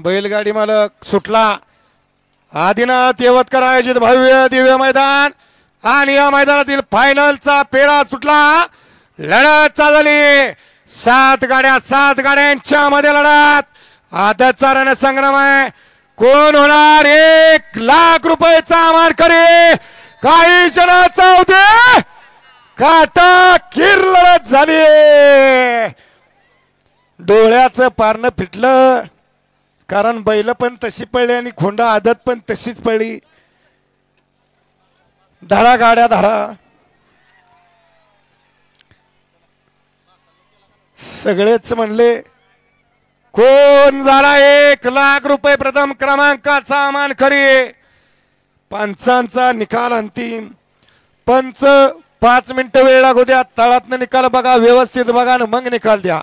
बैलगाडी मालक सुटला। आदिनाथ येवतकर आयोजित भव्य दिव्य मैदान आणि या मैदानातील फायनलचा पेरा सुटला। लढत चालली 7 गाड्यांच्या मध्ये लढत। आदतचा रणसंग्राम आहे। कोण होणार 1 लाख रुपयाचा मानकरी? काही जणांचा होते काटा किर लढत झाली। डोळ्याचं पारणं फिटलं कारण बैल पण तशी पडली आणि खोंडा आदत पण तशीच पडली। धरा गाड्या धरा। सगळेच म्हणले कोण झाला 1 लाख रुपये प्रथम क्रमांकाचा मानकरी? पंचांचा निकाल अंतिम। पंच 5 मिनिटं वेळ लागू द्या। तळातनं निकाल बघा, व्यवस्थित बघा आणि मग निकाल द्या।